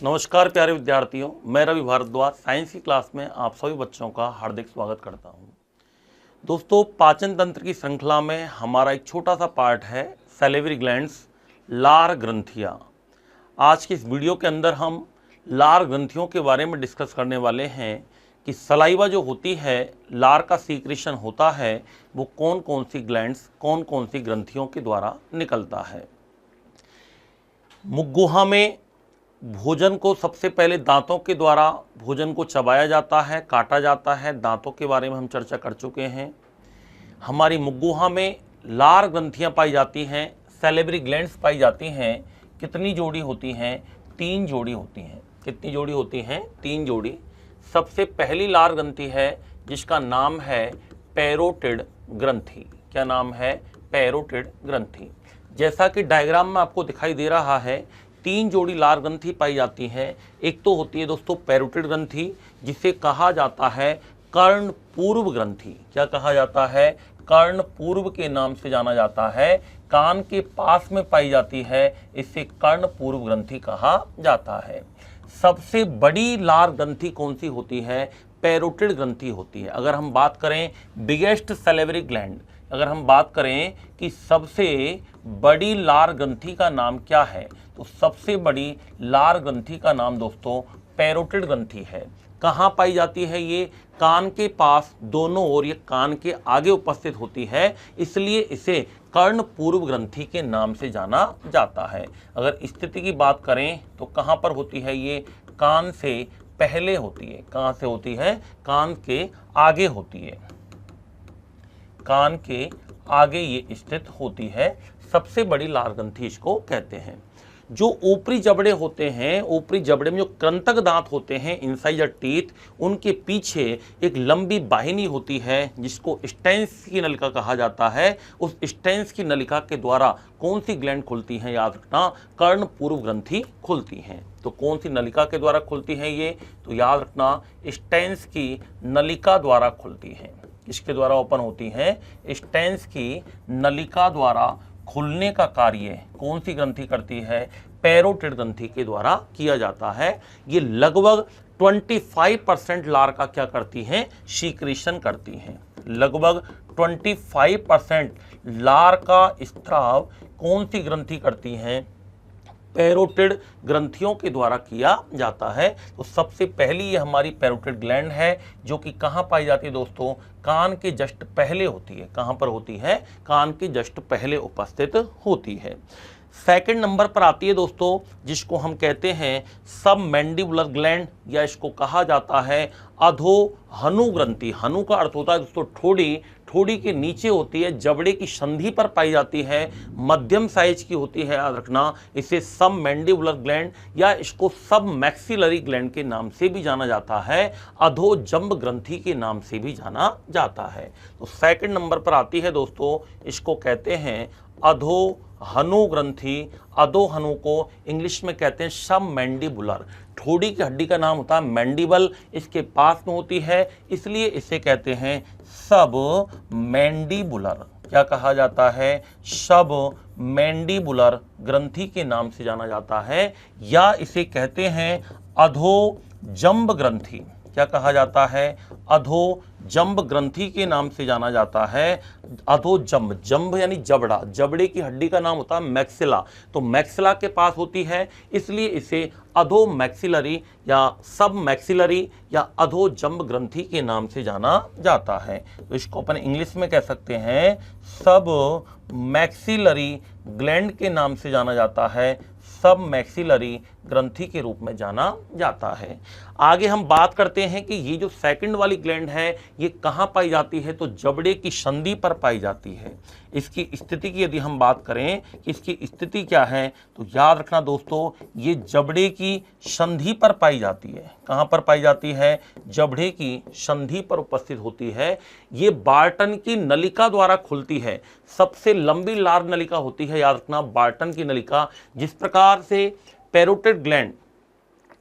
नमस्कार प्यारे विद्यार्थियों, मैं रवि भारद्वाज साइंस की क्लास में आप सभी बच्चों का हार्दिक स्वागत करता हूं। दोस्तों, पाचन तंत्र की श्रृंखला में हमारा एक छोटा सा पार्ट है सैलिवरी ग्लैंड्स, लार ग्रंथियां। आज की इस वीडियो के अंदर हम लार ग्रंथियों के बारे में डिस्कस करने वाले हैं कि सलाइवा जो होती है, लार का सीक्रेशन होता है, वो कौन कौन सी ग्लैंड्स, कौन कौन सी ग्रंथियों के द्वारा निकलता है। मुख गुहा में भोजन को सबसे पहले दांतों के द्वारा भोजन को चबाया जाता है, काटा जाता है। दांतों के बारे में हम चर्चा कर चुके हैं। हमारी मुख गुहा में लार ग्रंथियां पाई जाती हैं, सैलिवरी ग्लैंड्स पाई जाती हैं। कितनी जोड़ी होती हैं? 3 जोड़ी होती हैं। कितनी जोड़ी होती हैं? 3 जोड़ी। सबसे पहली लार ग्रंथि है जिसका नाम है पैरोटिड ग्रंथि। क्या नाम है? पैरोटिड ग्रंथि। जैसा कि डायग्राम में आपको दिखाई दे रहा है, 3 जोड़ी लार ग्रंथि पाई जाती है। एक तो होती है दोस्तों पैरोटिड ग्रंथि, जिसे कहा जाता है कर्ण पूर्व ग्रंथि। क्या कहा जाता है? कर्ण पूर्व के नाम से जाना जाता है। कान के पास में पाई जाती है, इसे कर्ण पूर्व ग्रंथि कहा जाता है। सबसे बड़ी लार ग्रंथि कौन सी होती है? पैरोटिड ग्रंथि होती है। अगर हम बात करें बिगेस्ट सैलिवरी ग्लैंड, अगर हम बात करें कि सबसे बड़ी लार ग्रंथि का नाम क्या है, तो सबसे बड़ी लार ग्रंथि का नाम दोस्तों पैरोटिड ग्रंथि है। कहाँ पाई जाती है ये? कान के पास दोनों ओर, ये कान के आगे उपस्थित होती है, इसलिए इसे कर्ण पूर्व ग्रंथि के नाम से जाना जाता है। अगर स्थिति की बात करें तो कहाँ पर होती है ये? कान से पहले होती है। कहाँ से होती है? कान के आगे होती है। कान के आगे ये स्थित होती है। सबसे बड़ी लार ग्रंथि इसको कहते हैं। जो ऊपरी जबड़े होते हैं, ऊपरी जबड़े में जो कृंतक दांत होते हैं, इंसाइजर टीथ, उनके पीछे एक लंबी वाहिनी होती है जिसको स्टेन्स की नलिका कहा जाता है। उस स्टेन्स की नलिका के द्वारा कौन सी ग्लैंड खुलती हैं? याद रखना, कर्ण पूर्व ग्रंथि खुलती हैं। तो कौन सी नलिका के द्वारा खुलती हैं ये? तो याद रखना, स्टेन्स की नलिका द्वारा खुलती हैं। इसके द्वारा ओपन होती हैं। स्टेन्स की नलिका द्वारा खुलने का कार्य कौन सी ग्रंथि करती है? पैरोटिड ग्रंथि के द्वारा किया जाता है। ये लगभग 25% लार का क्या करती हैं? सीक्रेशन करती हैं। लगभग 25% लार का स्त्राव कौन सी ग्रंथि करती हैं? पैरोटिड ग्रंथियों के द्वारा किया जाता है। तो सबसे पहली ये हमारी पैरोटिड ग्लैंड है, जो कि कहाँ पाई जाती है दोस्तों? कान के जस्ट पहले होती है। कहाँ पर होती है? कान के जस्ट पहले उपस्थित होती है। सेकंड नंबर पर आती है दोस्तों, जिसको हम कहते हैं सब मैंडिबुलर ग्लैंड, या इसको कहा जाता है अधोहनु ग्रंथि। हनु का अर्थ होता है दोस्तों ठोड़ी। ठोड़ी के नीचे होती है, जबड़े की संधि पर पाई जाती है, मध्यम साइज की होती है। याद रखना, इसे सब मैंडिबुलर ग्लैंड या इसको सब मैक्सिलरी ग्लैंड के नाम से भी जाना जाता है, अधोजंब ग्रंथि के नाम से भी जाना जाता है। तो सेकंड नंबर पर आती है दोस्तों, इसको कहते हैं अधोहनु ग्रंथि। अधोहनु को इंग्लिश में कहते हैं सब मैंडिबुलर। ठोड़ी की हड्डी का नाम होता है मैंडिबल, इसके पास में होती है, इसलिए इसे कहते हैं सब मैंडिबुलर। क्या कहा जाता है? सब मैंडिबुलर ग्रंथि के नाम से जाना जाता है, या इसे कहते हैं अधोजंब ग्रंथि। क्या कहा जाता है? अधोजंब ग्रंथि के नाम से जाना जाता है। अधोजंब, जंब यानी जबड़ा, जबड़े की हड्डी का नाम होता है मैक्सिला, तो मैक्सिला के पास होती है, इसलिए इसे अधो मैक्सिलरी या सब मैक्सिलरी या अधोजंब ग्रंथि के नाम से जाना जाता है। तो इसको अपन इंग्लिश में कह सकते हैं सब मैक्सिलरी ग्लैंड के नाम से जाना जाता है, सब मैक्सिलरी ग्रंथि के रूप में जाना जाता है। आगे हम बात करते हैं कि ये जो सेकंड वाली ग्लैंड है, ये कहाँ पाई जाती है? तो जबड़े की संधि पर पाई जाती है। इसकी स्थिति की यदि हम बात करें कि इसकी स्थिति क्या है, तो याद रखना दोस्तों, ये जबड़े की संधि पर पाई जाती है। कहाँ पर पाई जाती है? जबड़े की संधि पर उपस्थित होती है। ये बार्टन की नलिका द्वारा खुलती है। सबसे लंबी लार नलिका होती है, याद रखना, बार्टन की नलिका। जिस प्रकार से पैरोटिड ग्लैंड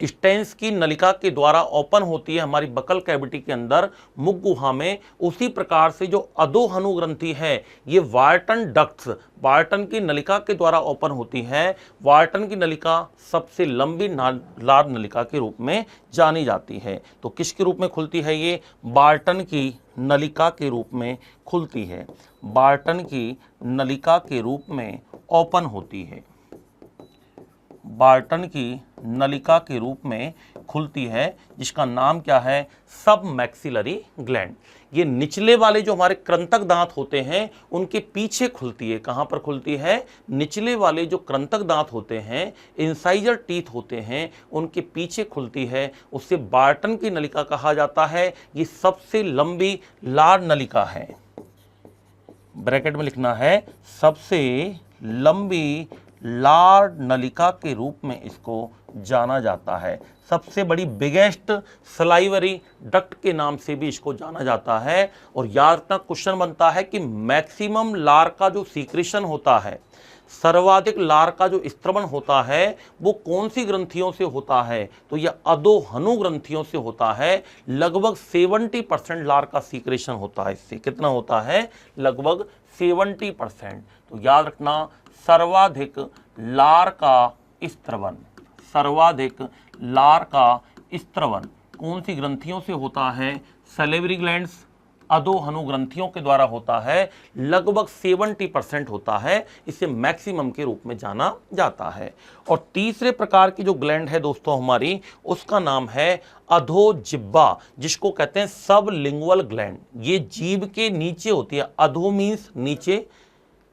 स्टेंस की नलिका के द्वारा ओपन होती है हमारी बकल कैविटी के अंदर मुख गुहा में, उसी प्रकार से जो अधोहनु ग्रंथि है ये वार्टन डक्ट्स, वार्टन की नलिका के द्वारा ओपन होती है। वार्टन की नलिका सबसे लंबी लार नलिका के रूप में जानी जाती है। तो किसके रूप में खुलती है ये? बार्टन की नलिका के रूप में खुलती है, बार्टन की नलिका के रूप में ओपन होती है, बार्टन की नलिका के रूप में खुलती है, जिसका नाम क्या है? सब मैक्सिलरी ग्लैंड। ये निचले वाले जो हमारे कृंतक दांत होते हैं उनके पीछे खुलती है। कहाँ पर खुलती है? निचले वाले जो कृंतक दांत होते हैं, इंसाइजर टीथ होते हैं, उनके पीछे खुलती है। उससे बार्टन की नलिका कहा जाता है। ये सबसे लंबी लार नलिका है, ब्रैकेट में लिखना है, सबसे लंबी लार नलिका के रूप में इसको जाना जाता है। सबसे बड़ी बिगेस्ट सलाइवरी डक्ट के नाम से भी इसको जाना जाता है। और याद रखना, क्वेश्चन बनता है कि मैक्सिमम लार का जो सीक्रेशन होता है, सर्वाधिक लार का जो स्त्रवण होता है, वो कौन सी ग्रंथियों से होता है? तो यह अधोहनु ग्रंथियों से होता है। लगभग 70% लार का सीक्रेशन होता है। इससे कितना होता है? लगभग 70%। तो याद रखना, सर्वाधिक लार का स्त्रवण, सर्वाधिक लार का स्त्रवण कौन सी ग्रंथियों से होता है? सैलिवरी ग्लैंड्स, अधोहनु ग्रंथियों के द्वारा होता है। लगभग 70% होता है। इसे मैक्सिमम के रूप में जाना जाता है। और तीसरे प्रकार की जो ग्लैंड है दोस्तों हमारी, उसका नाम है अधोजिह्वा, जिसको कहते हैं सबलिंगुअल ग्लैंड। ये जीभ के नीचे होती है। अधो मीन्स नीचे,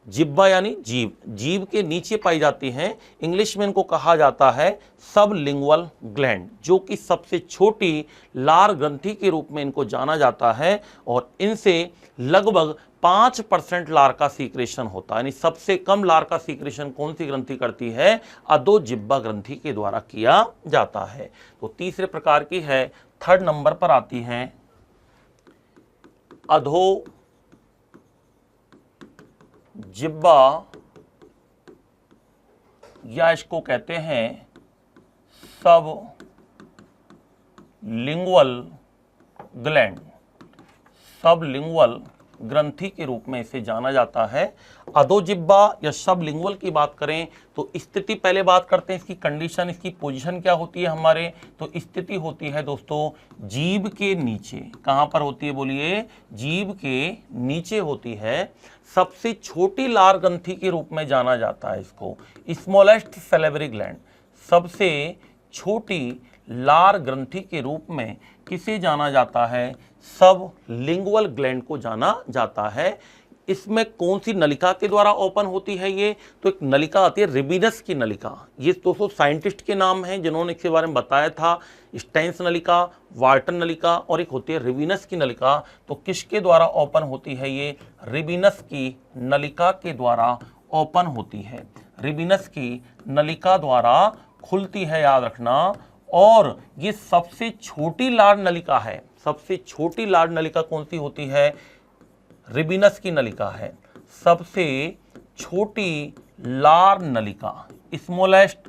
जिह्वा यानी जीभ, जीभ के नीचे पाई जाती हैं। इंग्लिश में इनको कहा जाता है सबलिंगुअल ग्लैंड, जो कि सबसे छोटी लार ग्रंथि के रूप में इनको जाना जाता है। और इनसे लगभग 5% लार का सीक्रेशन होता है। यानी सबसे कम लार का सीक्रेशन कौन सी ग्रंथि करती है? अधोजिह्वा ग्रंथि के द्वारा किया जाता है। तो तीसरे प्रकार की है, थर्ड नंबर पर आती है अधोजिह्वा, या इसको कहते हैं सबलिंगुअल ग्लैंड, सबलिंगुअल ग्रंथि के रूप में इसे जाना जाता है। अधोजिह्वा या सबलिंगुअल की बात करें तो स्थिति, पहले बात करते हैं इसकी कंडीशन, इसकी पोजीशन क्या होती है हमारे? तो स्थिति होती है दोस्तों जीभ के नीचे। कहां पर होती है बोलिए? जीभ के नीचे होती है। सबसे छोटी लार ग्रंथि के रूप में जाना जाता है इसको, स्मॉलेस्ट सैलिवरी ग्लैंड। सबसे छोटी लार ग्रंथि के रूप में किसे जाना जाता है? सबलिंगुअल ग्लैंड को जाना जाता है। इसमें कौन सी नलिका के द्वारा ओपन होती है ये? तो एक नलिका आती है रिबिनस की नलिका। ये दोस्तों साइंटिस्ट के नाम हैं जिन्होंने इसके बारे में बताया था। स्टेंस नलिका, वार्टन नलिका और एक होती है रिबिनस की नलिका। तो किसके द्वारा ओपन होती है ये? रिबिनस की नलिका के द्वारा ओपन होती है, रिबिनस की नलिका द्वारा खुलती है, याद रखना। और ये सबसे छोटी लार नलिका है। सबसे छोटी लार नलिका कौन सी होती है? रिबिनस की नलिका है। सबसे छोटी लार नलिका, स्मॉलेस्ट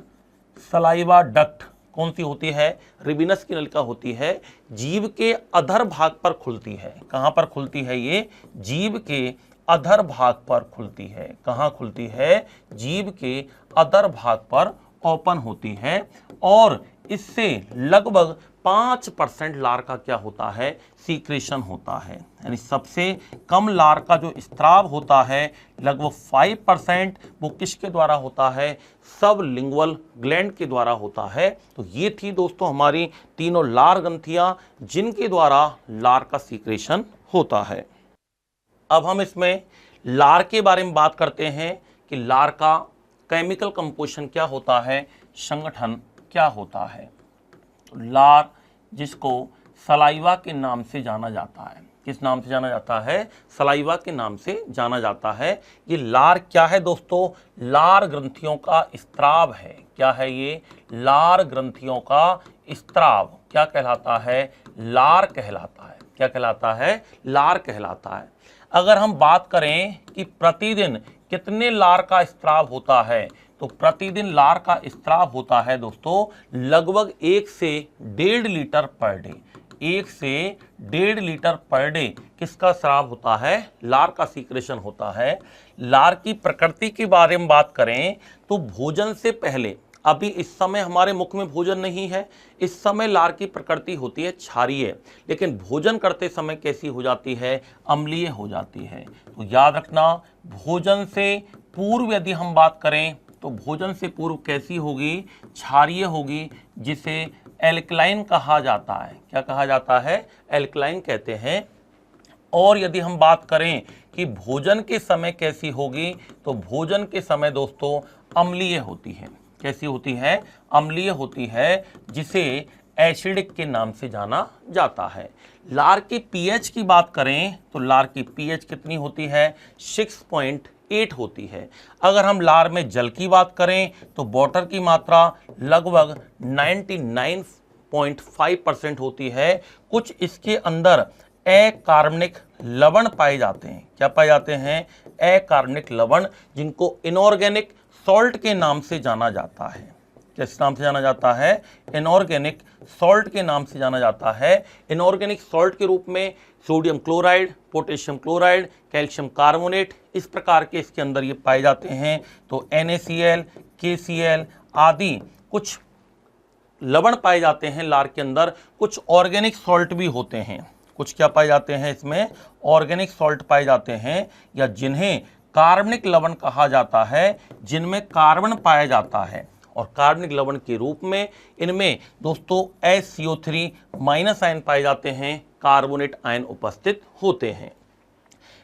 सलाइवा डक्ट कौन सी होती है? रिबिनस की नलिका होती है। जीभ के अधर भाग पर खुलती है। कहां पर खुलती है ये? जीभ के अधर भाग पर खुलती है। कहां खुलती है? जीभ के अधर भाग पर ओपन होती है। और इससे लगभग 5% लार का क्या होता है? सीक्रेशन होता है। यानी सबसे कम लार का जो स्त्राव होता है लगभग 5%, वो किसके द्वारा होता है? सबलिंगुअल ग्लैंड के द्वारा होता है। तो ये थी दोस्तों हमारी तीनों लार ग्रंथियां जिनके द्वारा लार का सीक्रेशन होता है। अब हम इसमें लार के बारे में बात करते हैं कि लार का केमिकल कंपोजिशन क्या होता है, संगठन क्या होता है। तो लार, जिसको सलाइवा के नाम से जाना जाता है, किस नाम से जाना जाता है? सलाइवा के नाम से जाना जाता है। ये लार क्या है दोस्तों? लार ग्रंथियों का स्त्राव है। क्या है ये? लार ग्रंथियों का स्त्राव क्या कहलाता है? लार कहलाता है। क्या कहलाता है? लार कहलाता है। अगर हम बात करें कि प्रतिदिन कितने लार का स्त्राव होता है, तो प्रतिदिन लार का स्त्राव होता है दोस्तों लगभग 1 से 1.5 लीटर पर डे। 1 से 1.5 लीटर पर डे किसका स्राव होता है? लार का सीक्रेशन होता है। लार की प्रकृति के बारे में बात करें तो भोजन से पहले, अभी इस समय हमारे मुख में भोजन नहीं है, इस समय लार की प्रकृति होती है क्षारीय, लेकिन भोजन करते समय कैसी हो जाती है? अम्लीय हो जाती है। तो याद रखना, भोजन से पूर्व यदि हम बात करें तो भोजन से पूर्व कैसी होगी? क्षारीय होगी, जिसे एल्कलाइन कहा जाता है। क्या कहा जाता है? एल्कलाइन कहते हैं। और यदि हम बात करें कि भोजन के समय कैसी होगी, तो भोजन के समय दोस्तों अम्लीय होती है। कैसी होती है? अम्लीय होती है, जिसे एसिडिक के नाम से जाना जाता है। लार की पीएच की बात करें तो लार की पीएच कितनी होती है? 6.8 होती है। अगर हम लार में जल की बात करें तो वाटर की मात्रा लगभग 99.5% होती है। कुछ इसके अंदर अकार्बनिक लवण पाए जाते हैं। क्या पाए जाते हैं? अकार्बनिक लवण, जिनको इनऑर्गेनिक सॉल्ट के नाम से जाना जाता है। किस नाम से जाना जाता है? इनऑर्गेनिक सॉल्ट के नाम से जाना जाता है। इनऑर्गेनिक सॉल्ट के रूप में sodium chloride, potassium chloride, calcium carbonate, इस प्रकार के इसके अंदर ये पाए जाते हैं। तो NaCl, KCl आदि कुछ लवण पाए जाते हैं लार के अंदर। कुछ ऑर्गेनिक सॉल्ट भी होते हैं। कुछ क्या पाए जाते हैं इसमें? ऑर्गेनिक सॉल्ट पाए जाते हैं, या जिन्हें कार्बनिक लवण कहा जाता है, जिनमें कार्बन पाया जाता है। और कार्बनिक लवण के रूप में इनमें दोस्तों SCO3- आयन पाए जाते हैं, कार्बोनेट आयन उपस्थित होते हैं।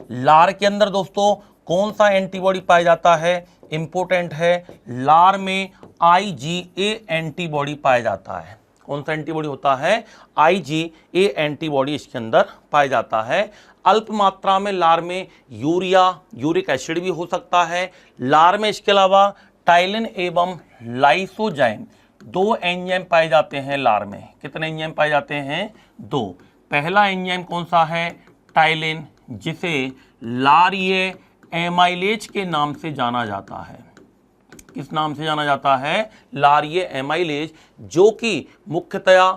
लार के अंदर दोस्तों कौन सा एंटीबॉडी पाया जाता है? इंपॉर्टेंट है, लार में IgA एंटीबॉडी पाया जाता है। कौन सा एंटीबॉडी होता है? IgA एंटीबॉडी इसके अंदर पाया जाता है। अल्प मात्रा में लार में यूरिक एसिड भी हो सकता है। लार में इसके अलावा टाइलिन एवं लाइसोजाइम 2 एंजाइम पाए जाते हैं लार में। कितने एंजाइम पाए जाते हैं? 2। पहला एंजाइम कौन सा है? टाइलिन, जिसे लारिये एमाइलेज के नाम से जाना जाता है। किस नाम से जाना जाता है? लारिये एमाइलेज, जो कि मुख्यतया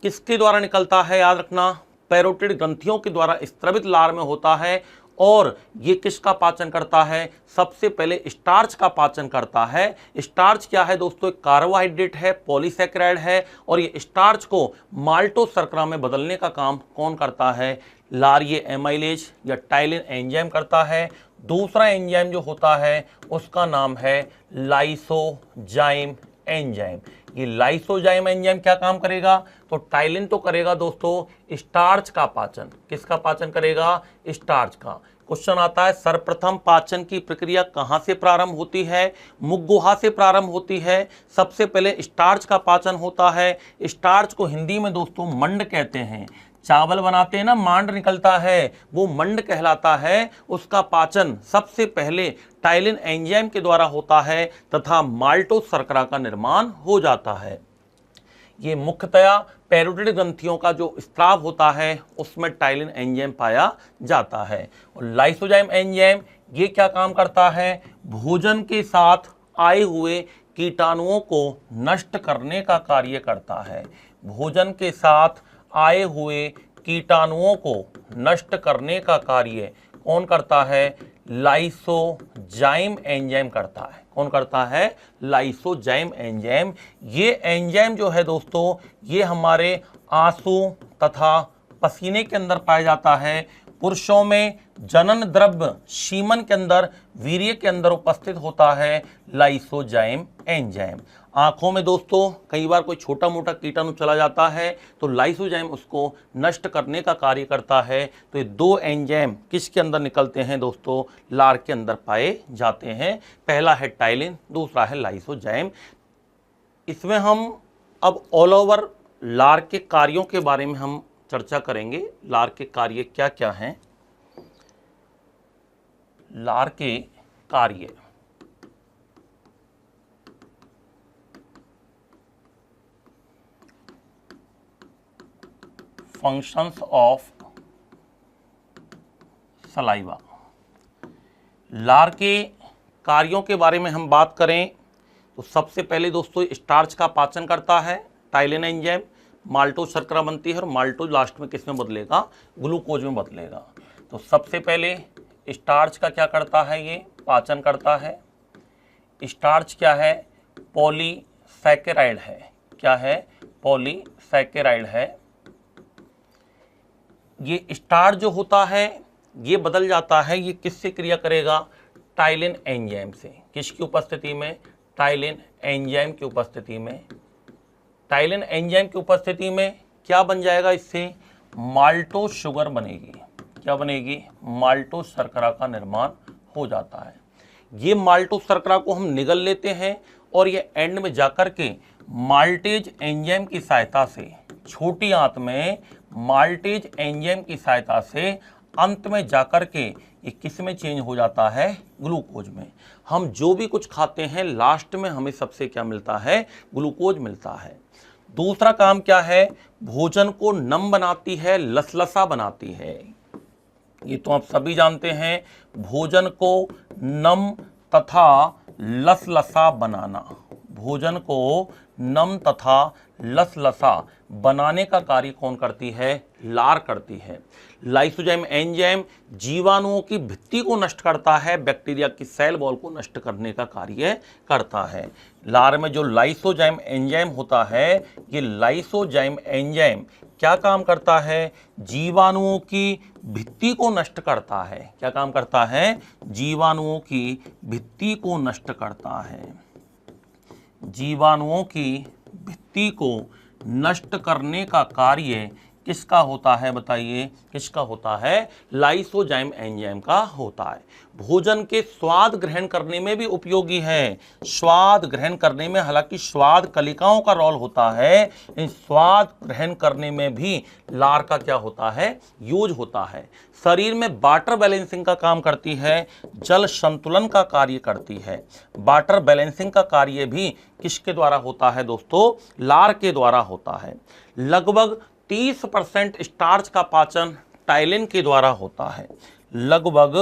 किसके द्वारा निकलता है? याद रखना, पैरोटिड ग्रंथियों के द्वारा स्त्रवित लार में होता है। और ये किसका पाचन करता है? सबसे पहले स्टार्च का पाचन करता है। स्टार्च क्या है दोस्तों? एक कार्बोहाइड्रेट है, पॉलीसैकेराइड है, और ये स्टार्च को माल्टोज शर्करा में बदलने का काम कौन करता है? लारिये एमाइलेज या टाइलिन एंजाइम करता है। दूसरा एंजाइम जो होता है उसका नाम है लाइसोजाइम एंजाइम। ये लाइसोजाइम एंजाइम क्या काम करेगा? तो टाइलिन तो करेगा दोस्तों स्टार्च का पाचन। किसका पाचन करेगा? स्टार्च का। क्वेश्चन आता है, सर्वप्रथम पाचन की प्रक्रिया कहां से प्रारंभ होती है? मुख गुहा से प्रारंभ होती है। सबसे पहले स्टार्च का पाचन होता है। स्टार्च को हिंदी में दोस्तों मंड कहते हैं। चावल बनाते हैं ना, मांड निकलता है, वो मंड कहलाता है। उसका पाचन सबसे पहले टाइलिन एंजाइम के द्वारा होता है तथा माल्टोज शर्करा का निर्माण हो जाता है। ये मुख्यतया पैरोटिड ग्रंथियों का जो स्त्राव होता है उसमें टाइलिन एंजाइम पाया जाता है। और लाइसोजाइम एंजाइम ये क्या काम करता है? भोजन के साथ आए हुए कीटाणुओं को नष्ट करने का कार्य करता है। भोजन के साथ आए हुए कीटाणुओं को नष्ट करने का कार्य कौन करता है? लाइसोजाइम एंजाइम करता है। कौन करता है? Lysozyme enzyme. ये एंजाइम जो है दोस्तों, ये हमारे आंसू तथा पसीने के अंदर पाया जाता है। पुरुषों में जनन द्रव्य शीमन के अंदर, वीर्य के अंदर उपस्थित होता है लाइसोजाइम एंजाइम। आंखों में दोस्तों कई बार कोई छोटा मोटा कीटाणु चला जाता है तो लाइसोजाइम उसको नष्ट करने का कार्य करता है। तो ये 2 एंजाइम किसके अंदर निकलते हैं दोस्तों? लार के अंदर पाए जाते हैं। पहला है टाइलिन, दूसरा है लाइसोजाइम। इसमें हम अब ऑल ओवर लार के कार्यों के बारे में हम चर्चा करेंगे। लार के कार्य क्या क्या हैं? लार के कार्य, फंक्शंस ऑफ सलाइवा। लार के कार्यों के बारे में हम बात करें तो सबसे पहले दोस्तों स्टार्च का पाचन करता है टाइलिन एंजाइम, माल्टोज शर्करा बनती है और माल्टोज लास्ट में किस में बदलेगा, ग्लूकोज में बदलेगा। तो सबसे पहले स्टार्च का क्या करता है, ये पाचन करता है। स्टार्च क्या है, पॉलीसैकेराइड है। क्या है, पॉलीसैकेराइड है। ये स्टार्च जो होता है ये बदल जाता है, ये किससे क्रिया करेगा, टाइलिन एंजाइम से। किसकी उपस्थिति में, टाइलिन एंजाइम की उपस्थिति में। टाइलिन एंजाइम की उपस्थिति में क्या बन जाएगा, इससे माल्टोज शुगर बनेगी। क्या बनेगी, माल्टोज शर्करा का निर्माण हो जाता है। ये माल्टोज शर्करा को हम निगल लेते हैं और ये एंड में जाकर के माल्टेज एंजाइम की सहायता से, छोटी आंत में माल्टेज एंजाइम की सहायता से अंत में जाकर के ये किस में चेंज हो जाता है, ग्लूकोज में। हम जो भी कुछ खाते हैं लास्ट में हमें सबसे क्या मिलता है, ग्लूकोज मिलता है। दूसरा काम क्या है, भोजन को नम बनाती है, लसलसा बनाती है। ये तो आप सभी जानते हैं, भोजन को नम तथा लसलसा बनाना, भोजन को नम तथा लसलसा बनाने का कार्य कौन करती है, लार करती है। लाइसोजाइम एंजाइम जीवाणुओं की भित्ति को नष्ट करता है, बैक्टीरिया की सेल वॉल को नष्ट करने का कार्य करता है। लार में जो लाइसोजाइम एंजाइम होता है, ये लाइसोजाइम एंजाइम क्या काम करता है, जीवाणुओं की भित्ति को नष्ट करता है। क्या काम करता है, जीवाणुओं की भित्ति को नष्ट करता है। जीवाणुओं की भित्ति को नष्ट करने का कार्य किसका होता है, बताइए, किसका होता है, लाइसोजाइम एंजाइम का होता है। भोजन के स्वाद ग्रहण करने में भी उपयोगी है। स्वाद ग्रहण करने में, हालांकि स्वाद कलिकाओं का रोल होता है, इन स्वाद ग्रहण करने में भी लार का क्या होता है, यूज होता है। शरीर में वाटर बैलेंसिंग का काम करती है, जल संतुलन का कार्य करती है। वाटर बैलेंसिंग का कार्य भी किसके द्वारा होता है दोस्तों, लार के द्वारा होता है। लगभग 30% स्टार्च का पाचन टाइलिन के द्वारा होता है। लगभग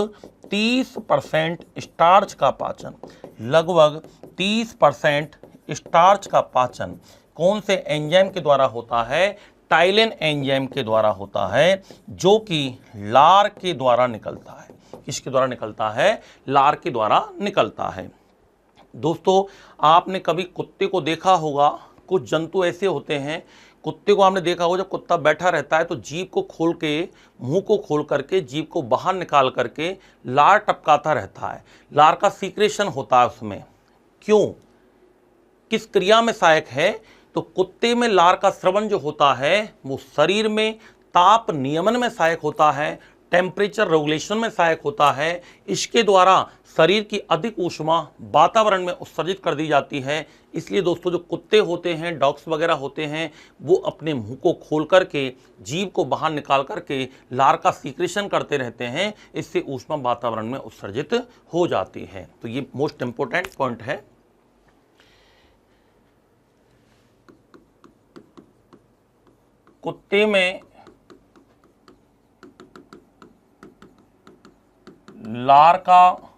30% स्टार्च का पाचन, लगभग 30% स्टार्च का पाचन कौन से एंजाइम के द्वारा होता है, टाइलिन एंजाइम के द्वारा होता है, जो कि लार के द्वारा निकलता है। किसके द्वारा निकलता है, लार के द्वारा निकलता है। दोस्तों आपने कभी कुत्ते को देखा होगा, कुछ जंतु ऐसे होते हैं, कुत्ते को आपने देखा होगा जब कुत्ता बैठा रहता है तो जीभ को खोल के, मुंह को खोल करके, जीभ को बाहर निकाल करके लार टपकाता रहता है। लार का सीक्रेशन होता है उसमें। क्यों, किस क्रिया में सहायक है, तो कुत्ते में लार का स्रवण जो होता है वो शरीर में ताप नियमन में सहायक होता है, टेम्परेचर रेगुलेशन में सहायक होता है। इसके द्वारा शरीर की अधिक ऊष्मा वातावरण में उत्सर्जित कर दी जाती है। इसलिए दोस्तों जो कुत्ते होते हैं, डॉग्स वगैरह होते हैं, वो अपने मुंह को खोल करके, जीभ को बाहर निकाल करके लार का सीक्रेशन करते रहते हैं। इससे ऊष्मा वातावरण में उत्सर्जित हो जाती है। तो ये मोस्ट इंपोर्टेंट पॉइंट है। कुत्ते में लार का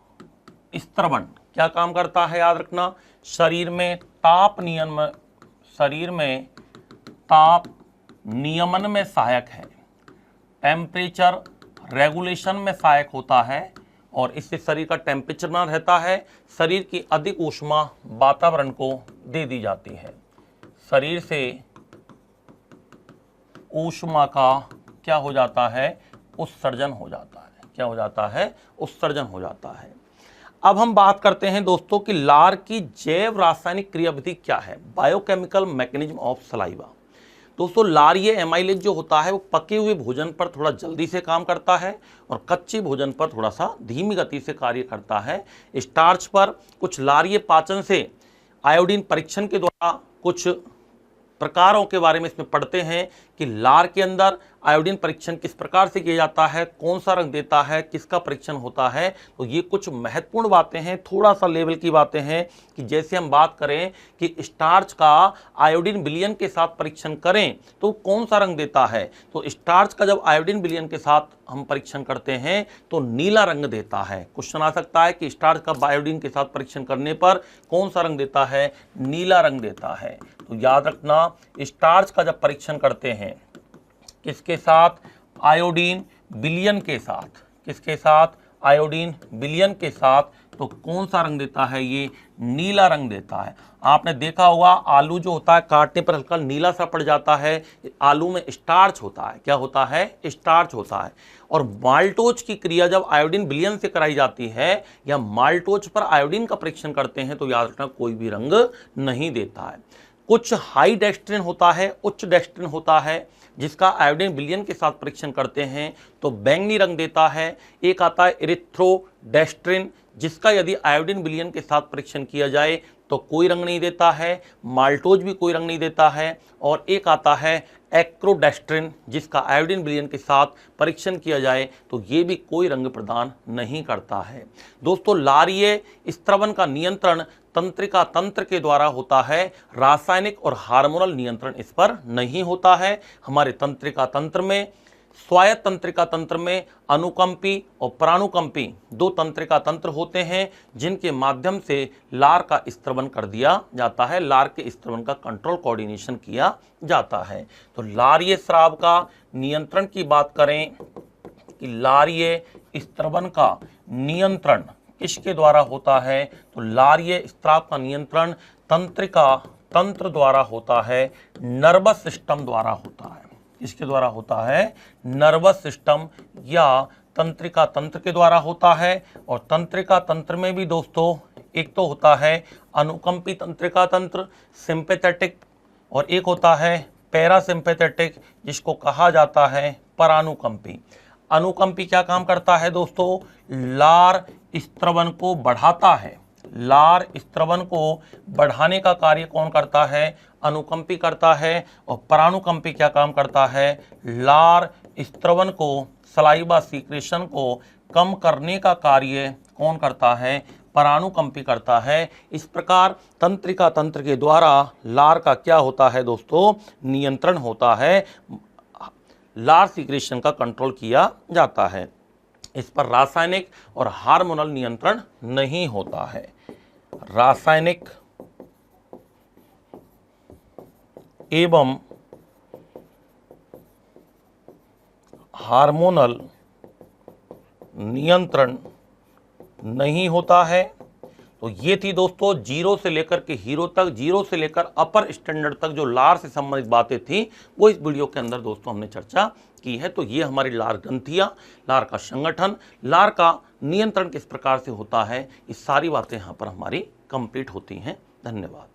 स्त्रवण क्या काम करता है, याद रखना, शरीर में ताप नियमन, शरीर में ताप नियमन में सहायक है, टेम्परेचर रेगुलेशन में सहायक होता है और इससे शरीर का टेम्परेचर बना रहता है। शरीर की अधिक ऊष्मा वातावरण को दे दी जाती है। शरीर से ऊष्मा का क्या हो जाता है, उत्सर्जन हो जाता है। क्या हो जाता है, उत्सर्जन हो जाता है। अब हम बात करते हैं दोस्तों कि लार की जैव रासायनिक क्रियाविधि क्या है, बायोकेमिकल मैकेनिज्म ऑफ सलाइवा। दोस्तों लारीय एमाइलेज जो होता है वो पके हुए भोजन पर थोड़ा जल्दी से काम करता है और कच्चे भोजन पर थोड़ा सा धीमी गति से कार्य करता है। स्टार्च पर कुछ लारीय पाचन से आयोडीन परीक्षण के द्वारा कुछ प्रकारों के बारे में इसमें पढ़ते हैं कि लार के अंदर आयोडीन परीक्षण किस प्रकार से किया जाता है, कौन सा रंग देता है, किसका परीक्षण होता है। तो ये कुछ महत्वपूर्ण बातें हैं, थोड़ा सा लेवल की बातें हैं कि जैसे हम बात करें कि स्टार्च का आयोडीन विलयन के साथ परीक्षण करें तो कौन सा रंग देता है। तो स्टार्च का जब आयोडीन विलयन के साथ हम परीक्षण करते हैं तो नीला रंग देता है। क्वेश्चन आ सकता है कि स्टार्च का आयोडीन के साथ परीक्षण करने पर कौन सा रंग देता है, नीला रंग देता है। तो याद रखना, स्टार्च का जब परीक्षण करते हैं किसके साथ, आयोडीन विलयन के साथ, किसके साथ, आयोडीन विलयन के साथ, तो कौन सा रंग देता है, ये नीला रंग देता है। आपने देखा होगा आलू जो होता है काटने पर हल्का नीला सा पड़ जाता है, आलू में स्टार्च होता है। क्या होता है, स्टार्च होता है। और माल्टोज की क्रिया जब आयोडीन विलयन से कराई जाती है या माल्टोज पर आयोडीन का परीक्षण करते हैं तो याद रखना कोई भी रंग नहीं देता है। कुछ हाई डेक्स्ट्रिन होता है, उच्च डेक्स्ट्रिन होता है, जिसका आयोडीन विलयन के साथ परीक्षण करते हैं तो बैंगनी रंग देता है। एक आता है इरिथ्रोडेक्स्ट्रिन, जिसका यदि आयोडीन विलयन के साथ परीक्षण किया जाए तो कोई रंग नहीं देता है, माल्टोज भी कोई रंग नहीं देता है। और एक आता है एक्रोडेक्स्ट्रिन, जिसका आयोडीन विलयन के साथ परीक्षण किया जाए तो ये भी कोई रंग प्रदान नहीं करता है। दोस्तों, लारीय स्त्रवन का नियंत्रण तंत्रिका तंत्र के द्वारा होता है, रासायनिक और हार्मोनल नियंत्रण इस पर नहीं होता है। हमारे तंत्रिका तंत्र में, स्वायत्त तंत्रिका तंत्र में अनुकंपी और प्राणुकंपी दो तंत्रिका तंत्र होते हैं जिनके माध्यम से लार का स्त्रवन कर दिया जाता है, लार के स्त्रवन का कंट्रोल कोऑर्डिनेशन किया जाता है। तो लारीय स्राव का नियंत्रण की बात करें कि लारीय स्त्रवन का नियंत्रण किसके द्वारा होता है, तो लारीय स्राव का नियंत्रण तंत्रिका तंत्र द्वारा होता है, नर्वस सिस्टम द्वारा होता है। किसके द्वारा होता है, नर्वस सिस्टम या तंत्रिका तंत्र के द्वारा होता है। और तंत्रिका तंत्र में भी दोस्तों एक तो होता है अनुकंपी तंत्रिका तंत्र सिंपैथेटिक, और एक होता है पैरासिम्पैथेटिक जिसको कहा जाता है परानुकंपी। अनुकंपी क्या काम करता है दोस्तों, लार स्त्रवन को बढ़ाता है, लार स्त्रवन को बढ़ाने का कार्य कौन करता है, अनुकंपी करता है। और परानुकंपी क्या काम करता है, लार स्त्रवन को, सलाइवा सीक्रेशन को कम करने का कार्य कौन करता है, परानुकंपी करता है। इस प्रकार तंत्रिका तंत्र के द्वारा लार का क्या होता है दोस्तों, नियंत्रण होता है, लार सीक्रेशन का कंट्रोल किया जाता है। इस पर रासायनिक और हार्मोनल नियंत्रण नहीं होता है। रासायनिक एवं हार्मोनल नियंत्रण नहीं होता है। तो ये थी दोस्तों जीरो से लेकर के हीरो तक, जीरो से लेकर अपर स्टैंडर्ड तक जो लार से संबंधित बातें थी वो इस वीडियो के अंदर दोस्तों हमने चर्चा की है। तो ये हमारी लार ग्रंथियां, लार का संगठन, लार का नियंत्रण किस प्रकार से होता है, ये सारी बातें यहाँ पर हमारी कंप्लीट होती हैं। धन्यवाद।